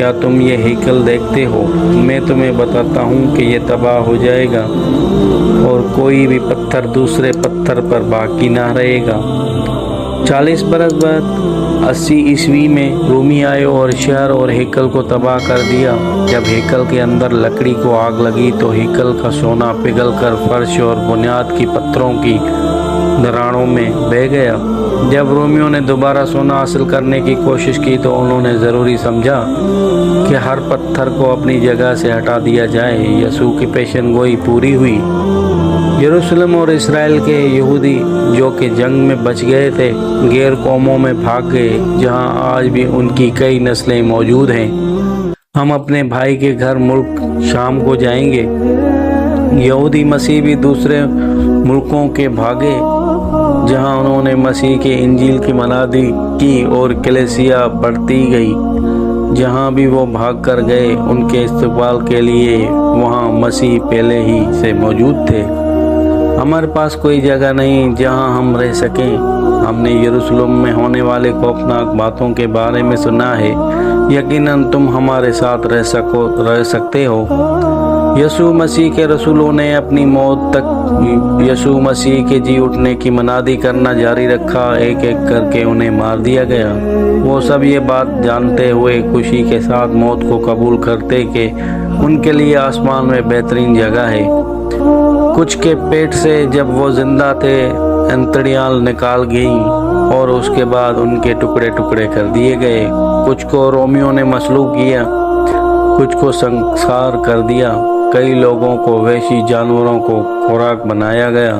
کیا تم یہ ہیکل دیکھتے ہو؟ میں تمہیں بتاتا ہوں کہ یہ تباہ ہو جائے گا اور کوئی بھی پتھر دوسرے پتھر پر باقی نہ رہے گا۔ 40 برس بعد 80 عیسوی میں رومی آئے اور شہر اور ہیکل کو تباہ کر دیا۔ جب ہیکل کے اندر لکڑی کو آگ لگی تو ہیکل کا سونا پگھل کر فرش اور بنیاد کی پتھروں کی دراڑوں میں بہہ گیا۔ جب رومیوں نے دوبارہ سونا حاصل کرنے کی کوشش کی تو انہوں نے ضروری سمجھا کہ ہر پتھر کو اپنی جگہ سے ہٹا دیا جائے۔ یسوع کی پیشن گوئی پوری ہوئی۔ یروشلم اور اسرائیل کے یہودی جو کہ جنگ میں بچ گئے تھے غیر قوموں میں بھاگ گئے، جہاں آج بھی ان کی کئی نسلیں موجود ہیں۔ ہم اپنے بھائی کے گھر ملک شام کو جائیں گے۔ یہودی مسیح بھی دوسرے ملکوں کے بھاگے، جہاں انہوں نے مسیح کے انجیل کی منادی کی اور کلیسیا بڑھتی گئی۔ جہاں بھی وہ بھاگ کر گئے ان کے استقبال کے لیے وہاں مسیح پہلے ہی سے موجود تھے۔ ہمارے پاس کوئی جگہ نہیں جہاں ہم رہ سکیں۔ ہم نے یروشلم میں ہونے والے خوفناک باتوں کے بارے میں سنا ہے، یقیناً تم ہمارے ساتھ رہ سکتے ہو۔ یسوع مسیح کے رسولوں نے اپنی موت تک یسوع مسیح کے جی اٹھنے کی منادی کرنا جاری رکھا۔ ایک ایک کر کے انہیں مار دیا گیا۔ وہ سب یہ بات جانتے ہوئے خوشی کے ساتھ موت کو قبول کرتے کہ ان کے لیے آسمان میں بہترین جگہ ہے۔ کچھ کے پیٹ سے جب وہ زندہ تھے انتڑیاں نکال گئیں اور اس کے بعد ان کے ٹکڑے ٹکڑے کر دیے گئے۔ کچھ کو رومیوں نے مسلوب کیا، کچھ کو سنسار کر دیا، کئی لوگوں کو وحشی جانوروں کو خوراک بنایا گیا،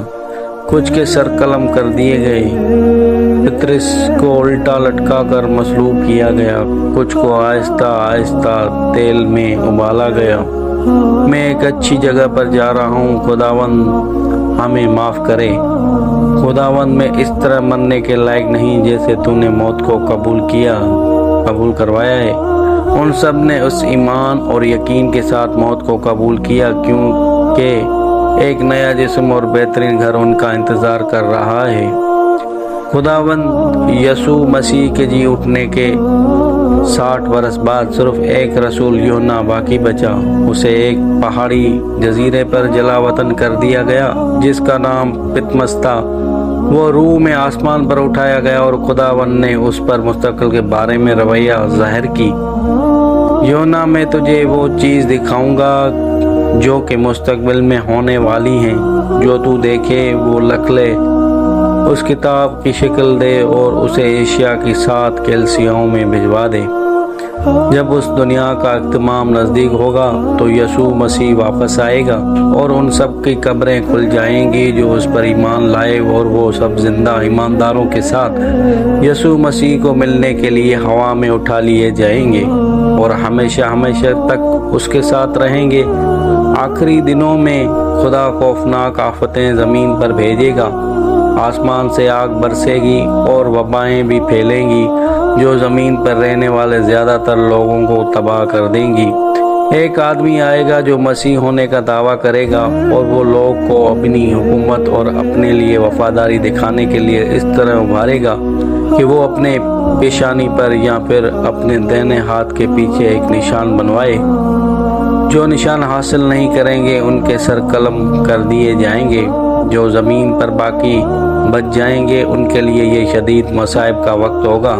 کچھ کے سر قلم کر دیے گئے۔ پطرس کو الٹا لٹکا کر مسلوب کیا گیا، کچھ کو آہستہ آہستہ تیل میں ابالا گیا۔ میں ایک اچھی جگہ پر جا رہا ہوں، خداوند ہمیں معاف کرے۔ خداوند میں اس طرح مرنے کے لائق نہیں جیسے تو نے موت کو قبول کروایا ہے۔ ان سب نے اس ایمان اور یقین کے ساتھ موت کو قبول کیا، کیونکہ ایک نیا جسم اور بہترین گھر ان کا انتظار کر رہا ہے۔ خداوند یسوع مسیح کے جی اٹھنے کے 60 برس بعد صرف ایک رسول یوحنا باقی بچا۔ اسے ایک پہاڑی جزیرے پر جلا وطن کر دیا گیا جس کا نام پتمس تھا۔ وہ روح میں آسمان پر اٹھایا گیا اور خداوند نے اس پر مستقبل کے بارے میں رویہ ظاہر کی۔ یوحنا میں تجھے وہ چیز دکھاؤں گا جو کہ مستقبل میں ہونے والی ہیں، جو تو دیکھے وہ لکھ لے۔ اس کتاب کی شکل دے اور اسے ایشیا کی 7 کلیسیاؤں میں بھجوا دے۔ جب اس دنیا کا اختتام نزدیک ہوگا تو یسوع مسیح واپس آئے گا اور ان سب کی قبریں کھل جائیں گی جو اس پر ایمان لائے، اور وہ سب زندہ ایمانداروں کے ساتھ یسوع مسیح کو ملنے کے لیے ہوا میں اٹھا لیے جائیں گے اور ہمیشہ ہمیشہ تک اس کے ساتھ رہیں گے۔ آخری دنوں میں خدا خوفناک آفتیں زمین پر بھیجے گا، آسمان سے آگ برسے گی اور وبائیں بھی پھیلیں گی جو زمین پر رہنے والے زیادہ تر لوگوں کو تباہ کر دیں گی۔ ایک آدمی آئے گا جو مسیح ہونے کا دعویٰ کرے گا اور وہ لوگ کو اپنی حکومت اور اپنے لیے وفاداری دکھانے کے لیے اس طرح ابھارے گا کہ وہ اپنے پیشانی پر یا پھر اپنے دائیں ہاتھ کے پیچھے ایک نشان بنوائے۔ جو نشان حاصل نہیں کریں گے ان کے سر قلم کر دیے جائیں گے۔ جو زمین پر باقی بچ جائیں گے ان کے لیے یہ شدید مصائب کا وقت ہوگا۔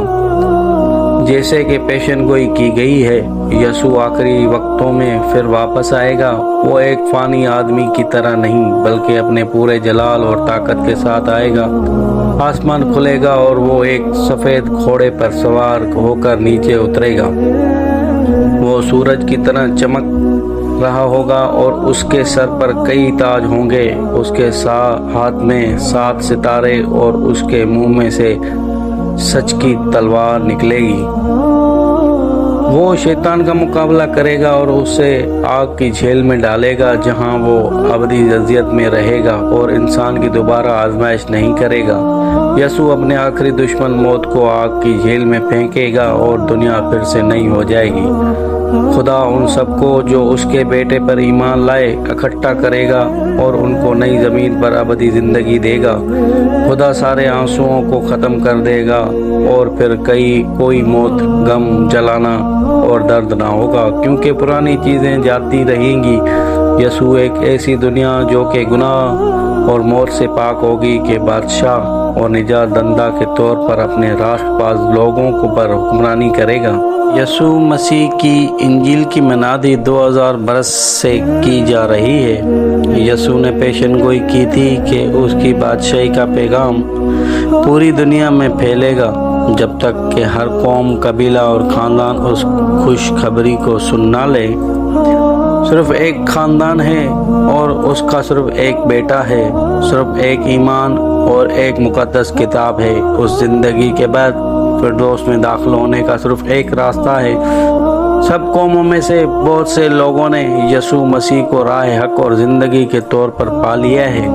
جیسے کہ پیشن گوئی کی گئی ہے، یسوع آخری وقتوں میں پھر واپس آئے گا۔ وہ ایک فانی آدمی کی طرح نہیں بلکہ اپنے پورے جلال اور طاقت کے ساتھ آئے گا۔ آسمان کھلے گا اور وہ ایک سفید گھوڑے پر سوار ہو کر نیچے اترے گا۔ وہ سورج کی طرح چمک رہا ہوگا اور اس کے سر پر کئی تاج ہوں گے۔ اس کے ہاتھ میں 7 ستارے اور اس کے منہ میں سے سچ کی تلوار نکلے گی۔ وہ شیطان کا مقابلہ کرے گا اور اسے آگ کی جھیل میں ڈالے گا جہاں وہ ابدی اذیت میں رہے گا اور انسان کی دوبارہ آزمائش نہیں کرے گا۔ یسوع اپنے آخری دشمن موت کو آگ کی جھیل میں پھینکے گا اور دنیا پھر سے نئی ہو جائے گی۔ خدا ان سب کو جو اس کے بیٹے پر ایمان لائے اکٹھا کرے گا اور ان کو نئی زمین پر ابدی زندگی دے گا۔ خدا سارے آنسوؤں کو ختم کر دے گا اور پھر کوئی موت، غم، جلانا اور درد نہ ہوگا، کیونکہ پرانی چیزیں جاتی رہیں گی۔ یسوع ایک ایسی دنیا جو کہ گناہ اور موت سے پاک ہوگی کے بادشاہ اور نجات دہندہ کے طور پر اپنے راست باز لوگوں کو پر حکمرانی کرے گا۔ یسوع مسیح کی انجیل کی منادی 2000 برس سے کی جا رہی ہے۔ یسوع نے پیشن گوئی کی تھی کہ اس کی بادشاہی کا پیغام پوری دنیا میں پھیلے گا جب تک کہ ہر قوم، قبیلہ اور خاندان اس خوشخبری کو سن نہ لے۔ صرف ایک خاندان ہے اور اس کا صرف ایک بیٹا ہے، صرف ایک ایمان اور ایک مقدس کتاب ہے۔ اس زندگی کے بعد فردوس میں داخل ہونے کا صرف ایک راستہ ہے۔ سب قوموں میں سے بہت سے لوگوں نے یسوع مسیح کو راہ حق اور زندگی کے طور پر پا لیا ہے۔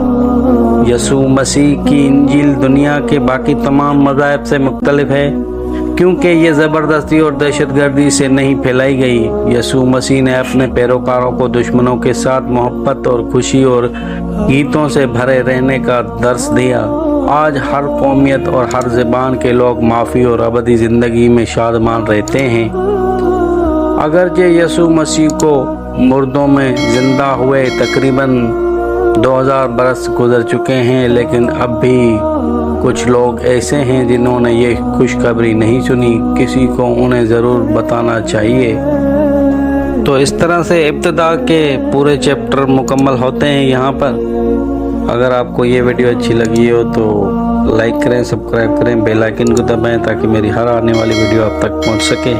یسوع مسیح کی انجیل دنیا کے باقی تمام مذاہب سے مختلف ہے کیونکہ یہ زبردستی اور دہشت گردی سے نہیں پھیلائی گئی۔ یسوع مسیح نے اپنے پیروکاروں کو دشمنوں کے ساتھ محبت اور خوشی اور گیتوں سے بھرے رہنے کا درس دیا۔ آج ہر قومیت اور ہر زبان کے لوگ معافی اور ابدی زندگی میں شادمان رہتے ہیں۔ اگرچہ یسوع مسیح کو مردوں میں زندہ ہوئے تقریباً 2000 برس گزر چکے ہیں، لیکن اب بھی کچھ لوگ ایسے ہیں جنہوں نے یہ خوشخبری نہیں سنی۔ کسی کو انہیں ضرور بتانا چاہیے۔ تو اس طرح سے ابتدا کے پورے چیپٹر مکمل ہوتے ہیں یہاں پر۔ اگر آپ کو یہ ویڈیو اچھی لگی ہو تو لائک کریں، سبسکرائب کریں، بیل آئیکن کو دبائیں تاکہ میری ہر آنے والی ویڈیو آپ تک پہنچ سکے۔